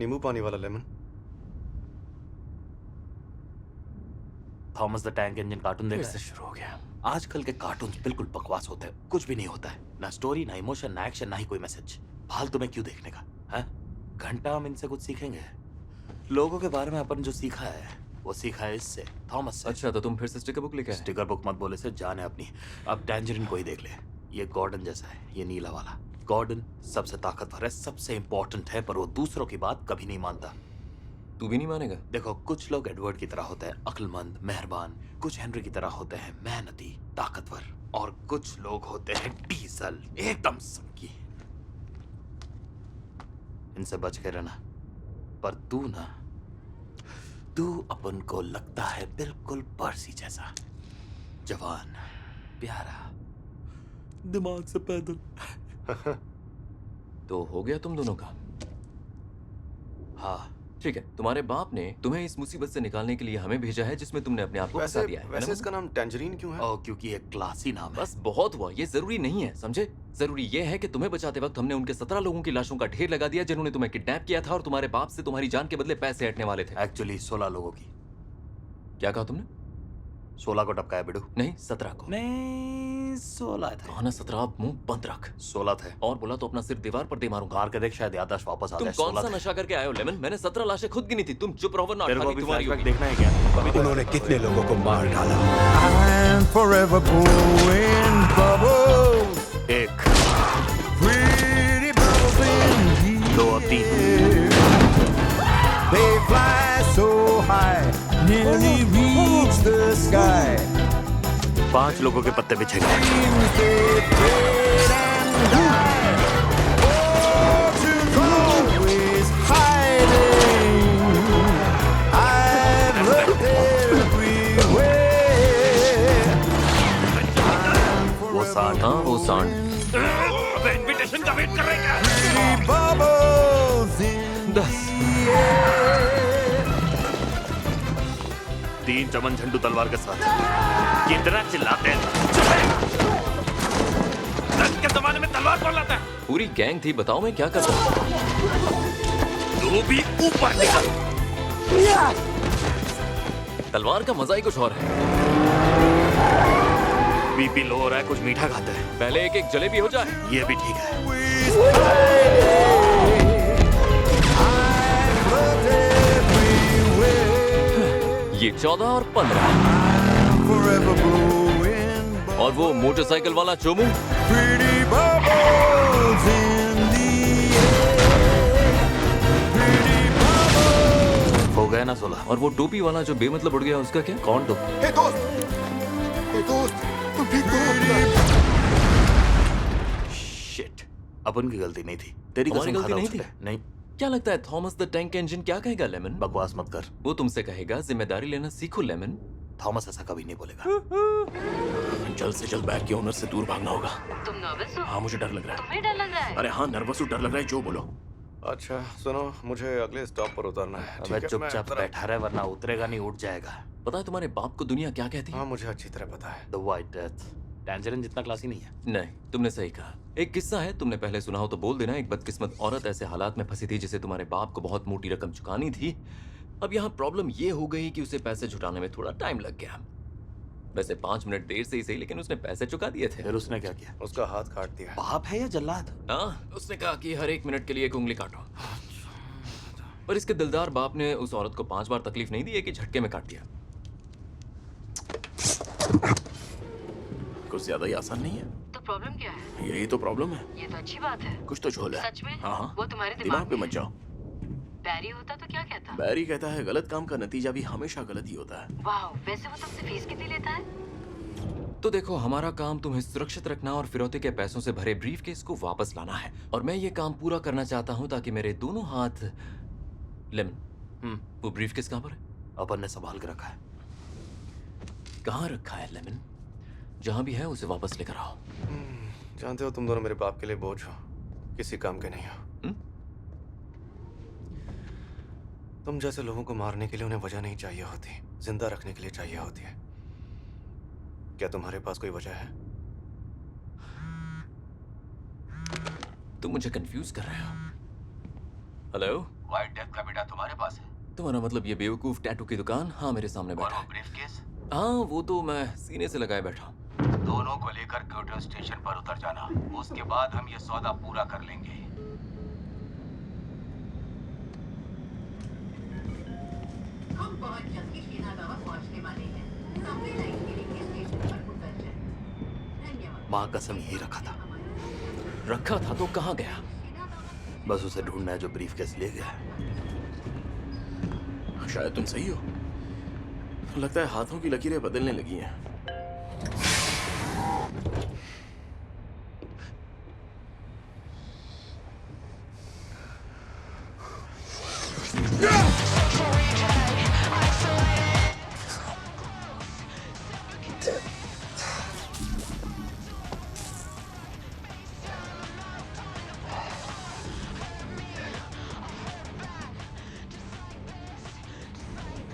नींबू पानी वाला lemon. Thomas the tank engine cartoon देखा फिर है? से शुरू हो गया। आजकल के कार्टून्स बिल्कुल बकवास होते हैं, कुछ भी नहीं होता है, ना स्टोरी, ना इमोशन, ना एक्शन, ना ही कोई मैसेज। फालतू में क्यों देखने का है? घंटा हम इनसे कुछ सीखेंगे। लोगों के बारे में अपन जो सीखा है वो सीखा है इससे, थॉमस से। अच्छा, तो तुम फिर से स्टिकर बुक लेके आए? स्टिकर बुक मत बोले से, जाने अपनी। अब टैंजरीन को ही देख ले, ये गॉर्डन जैसा है, ये नीला वाला। गॉर्डन सबसे ताकतवर है, सबसे इंपॉर्टेंट है, पर वो दूसरों की बात कभी नहीं मानता। तू भी नहीं मानेगा? देखो, कुछ लोग एडवर्ड की तरह होते हैं, अक्लमंद, मेहरबान। कुछ हेनरी की तरह होते हैं, मेहनती, ताकतवर। और कुछ लोग होते हैं डीजल, एकदम संकी। इनसे बच के रहना। पर तू अपन को लगता है बिल्कुल पर्सी जैसा, जवान, प्यारा, दिमाग से पैदल। तो हो गया तुम दोनों का? हाँ, ठीक है। तुम्हारे बाप ने तुम्हें इस मुसीबत से निकालने के लिए हमें भेजा है, जिसमें तुमने अपने आप को फंसा दिया है। वैसे इसका नाम टैंजरीन क्यों है? और क्योंकि ये क्लासी नाम है। बस बहुत हुआ, ये जरूरी नहीं है, समझे? जरूरी ये है कि तुम्हें बचाते वक्त हमने उनके 17 लोगों की लाशों का ढेर लगा दिया जिन्होंने तुम्हें किडनैप किया था और तुम्हारे बाप से तुम्हारी जान के बदले पैसे हटने वाले थे। एक्चुअली 16 लोगों की। क्या कहा तुमने? 16 को टपकाया बिडू। नहीं, 17 को। नहीं, 16 थे। कहा ना 17, मुंह बंद रख। 16 थे। और बोला तो अपना सिर दीवार पर दे मारूंगा। मार के देख, शायद याददाश्त वापस आ तुम जाए। कौन 16 सा थे। नशा करके आए हो लेमन? मैंने 17 लाशें खुद गिनी थी। तुम चुप रहो वरना तेरे को अठारह अभी तुम्हारी फ्लैशबैक होगी। देखना है क्या? उन्होंने कितने लोगों को मार डाला? I'm forever blowing bubbles. 1, Pretty bubbles in 2 और 3। They fly so high, nearly reach the sky. 5 लोगों के पत्ते बिछे गए। Dreams they fade and die. Fortune's always hiding. I've looked everywhere. वो सांड। हाँ, वो सांड। इनविटेशन का वेट कर रहे हैं Pretty bubbles in 10। 3 चमन झंडू तलवार के साथ। कितना चिल्लाते हैं? रंग के जमाने में तलवार कौन लाता है? पूरी गैंग थी, बताओ मैं क्या करता हूँ? तू भी ऊपर निकल। तलवार का मजा ही कुछ और है। बीपी लो हो रहा है, कुछ मीठा खाते हैं। पहले एक एक जलेबी हो जाए। ये भी ठीक है। ये 14 और 15 forever blowing और वो मोटरसाइकिल वाला Chomu. pretty bubbles in the air. Pretty bubbles. हो गया ना 16। और वो टोपी वाला जो बेमतलब उड़ गया, उसका क्या? कौन तो? हे दोस्त, तुम ठीक तो हो? शिट, अपन की गलती नहीं थी। तेरी हमारी कसम गलती खाता नहीं हूँ थी? उसपे। नहीं, क्या लगता है थॉमस द टैंक इंजन क्या कहेगा लेमन? बकवास मत कर। वो तुमसे कहेगा जिम्मेदारी लेना सीखो लेमन। थॉमस ऐसा कभी नहीं बोलेगा। जल्द से जल्द बैग के ओनर से दूर भागना होगा। तुम नर्वस हो? हाँ, मुझे डर लग रहा है। तुम्हें डर लग रहा है? अरे हाँ, नर्वस हूँ, डर लग रहा है, जो बोलो। अच्छा सुनो, मुझे अगले स्टॉप पर उतरना है। अबे ठीक है, मैं चुपचाप जरा- बैठा रहे, वरना उतरेगा नहीं, उठ जाएगा। पता है तुम्हारे बाप को दुनिया क्या कहती है? हाँ, मुझे अच्छी तरह पता है। The white death. टैंजरीन जितना क्लासी नहीं है। नहीं, तुमने सही कहा। एक किस्सा है, तुमने पहले सुना हो तो बोल देना। एक बदकिस्मत औरत ऐसे हालात में फंसी थी जिसे तुम्हारे बाप को बहुत मोटी रकम चुकानी थी। अब यहाँ प्रॉब्लम ये हो गई कि उसे पैसे जुटाने में थोड़ा टाइम लग गया। वैसे 5 मिनट देर से ही सही, लेकिन उसने पैसे चुका दिए थे। फिर उसने क्या किया? उसका हाथ काट दिया। बाप है या जल्लाद? हाँ, उसने कहा कि हर 1 मिनट के लिए एक उंगली काटो। पर इसके दिलदार बाप ने उस औरत को 5 बार तकलीफ नहीं दी, कि झटके में काट दिया। कुछ ज्यादा ही आसान नहीं है। तो प्रॉब्लम क्या है? यही तो प्रॉब्लम है। ये तो अच्छी बात है। कुछ तो झोल है। सच में? हाँ हाँ। वो तुम्हारे दिमाग पे मत जाओ। बैरी होता तो क्या कहता? बैरी कहता है गलत काम का नतीजा भी हमेशा गलत ही होता है। वाह, वैसे वो तुमसे फीस कितनी लेता है? तो देखो, हमारा काम तुम्हें सुरक्षित रखना और फिरौती के पैसों से भरे ब्रीफ केस को वापस लाना है। और मैं ये काम पूरा करना चाहता हूँ ताकि मेरे दोनों हाथ। लेमन, वो ब्रीफ केस कहाँ पर है? अपन ने संभाल के रखा है। कहाँ रखा है लेमन? जहाँ भी है उसे वापस लेकर आओ। जानते हो, तुम दोनों मेरे बाप के लिए बोझ हो, किसी काम के नहीं हो। तुम जैसे लोगों को मारने के लिए उन्हें वजह नहीं चाहिए होती, जिंदा रखने के लिए चाहिए होती है। क्या तुम्हारे पास कोई वजह है? तुम मुझे कंफ्यूज कर रहे हो। हेलो? व्हाइट डेथ का बेटा तुम्हारे पास है? तुम्हारा मतलब ये बेवकूफ टैटू की दुकान? हाँ, मेरे सामने और बैठा वो है। ब्रीफकेस? हाँ, वो तो मैं सीने से लगाए बैठा हूँ। दोनों को लेकर क्योटो स्टेशन पर उतर जाना। उसके बाद हम ये सौदा पूरा कर लेंगे। हम बहुत जल्दी श्रीनगर पहुंचने वाले हैं। सबवे लाइन के लिए स्टेशन पर उतर जाएं। धन्यवाद। माँ कसम यही रखा था। रखा था तो कहाँ गया? बस उसे ढूंढना है जो ब्रीफकेस ले गया। शायद तुम सही हो। लगता है हाथों की लकीरें बदलने लगी हैं।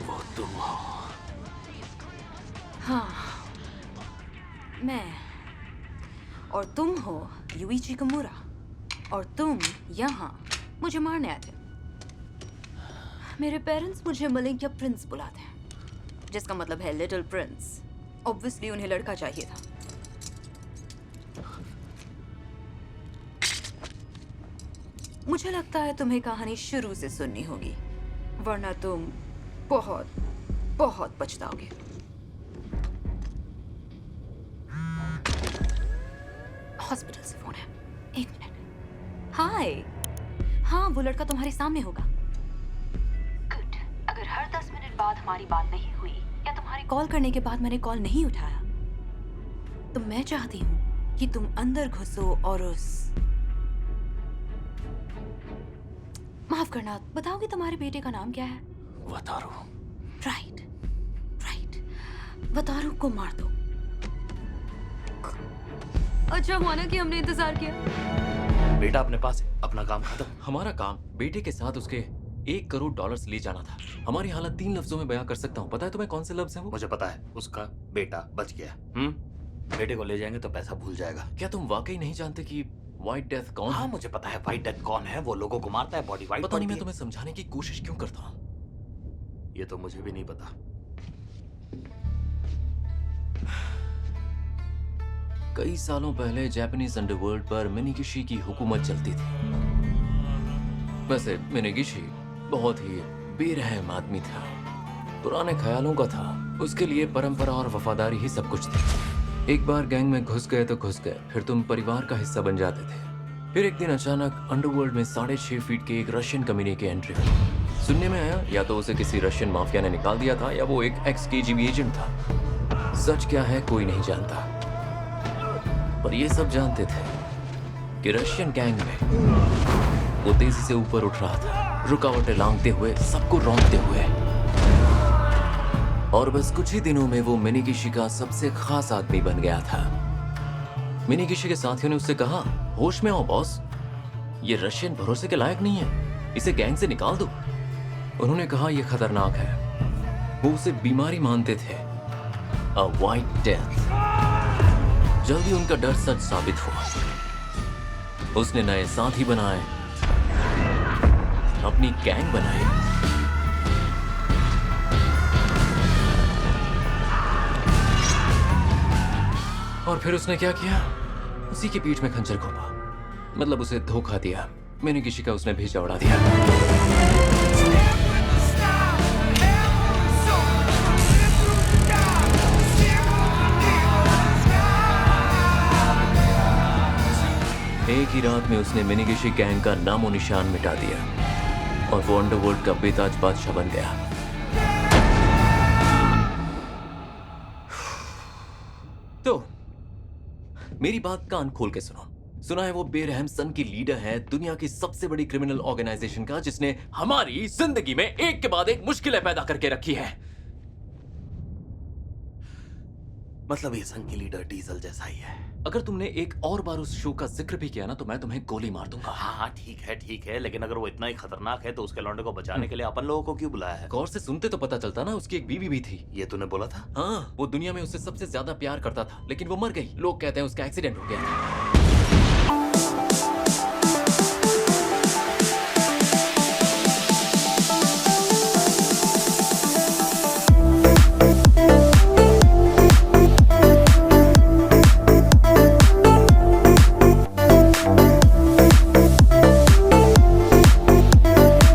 वो तुम हो। हाँ, मैं। और तुम हो यूइची किमुरा। और तुम यहाँ मुझे मारने आए थे। मेरे पेरेंट्स मुझे मलिंगा प्रिंस बुलाते हैं, जिसका मतलब है लिटिल प्रिंस। ऑब्वियसली उन्हें लड़का चाहिए था। मुझे लगता है तुम्हें कहानी शुरू से सुननी होगी, वरना तुम बहुत बहुत पछताओगे। हॉस्पिटल से फोन है। 1 मिनट। हाय। हाँ, वो लड़का तुम्हारे सामने होगा। गुड। अगर हर 10 मिनट बाद हमारी बात नहीं हुई या तुम्हारे कॉल करने के बाद मैंने कॉल नहीं उठाया, तो मैं चाहती हूँ कि तुम अंदर घुसो और उस... माफ करना, बताओगे तुम्हारे बेटे का नाम क्या है? वतारू। Right, right. वतारू को मार दो। अच्छा हुआ ना कि हमने इंतजार किया। बेटा अपने पास है, अपना काम खत्म। हमारा काम बेटे के साथ उसके $1 करोड़ ले जाना था। हमारी हालत 3 लफ्जों में बयां कर सकता हूँ। पता है तुम्हें कौन से लफ्ज हैं वो? मुझे पता है, उसका बेटा बच गया। बेटे को ले जाएंगे तो पैसा भूल जाएगा। क्या तुम वाकई नहीं जानते कि व्हाइट डेथ कौन हाँ, है? मुझे पता है व्हाइट डेथ कौन है। वो लोगों को मारता है, बॉडी वाइट पता नहीं, पड़ती मैं है। तुम्हें समझाने की कोशिश क्यों करता हूँ। ये तो मुझे भी नहीं पता। कई सालों पहले जापानीज अंडरवर्ल्ड पर मिनीगिशी की हुकूमत चलती थी। वैसे मिनीगिशी बहुत ही बेरहम आदमी था, पुराने ख्यालों का था। उसके लिए परंपरा और वफादारी ही सब कुछ थी। एक बार गैंग में घुस गए तो घुस गए, फिर तुम परिवार का हिस्सा बन जाते थे। फिर एक दिन अचानक अंडरवर्ल्ड में 6.5 फीट के एक रशियन कमीने की एंट्री हुई। सुनने में आया या तो उसे किसी रशियन माफिया ने निकाल दिया था या वो एक ex-KGB एजेंट था। सच क्या है कोई नहीं जानता, पर ये सब जानते थे कि रशियन गैंग में वो तेजी से ऊपर उठ रहा था, रुकावटें लांघते हुए, सबको रौंदते हुए। और बस कुछ ही दिनों में वो मिनीगिशी का सबसे खास आदमी बन गया था। मिनीगिशी के साथियों ने उससे कहा, होश में आओ बॉस, ये रशियन भरोसे के लायक नहीं है, इसे गैंग से निकाल दो। उन्होंने कहा यह खतरनाक है। वो उसे बीमारी मानते थे, अ व्हाइट डेथ। जल्दी उनका डर सच साबित हुआ। उसने नए साथी बनाए, अपनी गैंग बनाई। और फिर उसने क्या किया? उसी की पीठ में खंजर घोंपा, मतलब उसे धोखा दिया। मैंने किसी का उसने भेजा उड़ा दिया। एक ही रात में उसने मिनीगिशी गैंग का नामो निशान मिटा दिया और वो अंडरवर्ल्ड का बेताज बादशाह बन गया। तो मेरी बात कान खोल के सुनो। सुना है वो बेरहम सन की लीडर है दुनिया की सबसे बड़ी क्रिमिनल ऑर्गेनाइजेशन का, जिसने हमारी जिंदगी में एक के बाद एक मुश्किलें पैदा करके रखी है। मतलब ये संघ की लीडर डीजल जैसा ही है। अगर तुमने एक और बार उस शो का जिक्र भी किया ना तो मैं तुम्हें गोली मार दूंगा। हाँ ठीक है, लेकिन अगर वो इतना ही खतरनाक है तो उसके लौंडे को बचाने के लिए अपन लोगों को क्यों बुलाया है? गौर से सुनते तो पता चलता ना, उसकी एक बीवी भी थी। ये तूने बोला था? हाँ, वो दुनिया में उससे सबसे ज्यादा प्यार करता था, लेकिन वो मर गई। लोग कहते हैं उसका एक्सीडेंट हो गया था।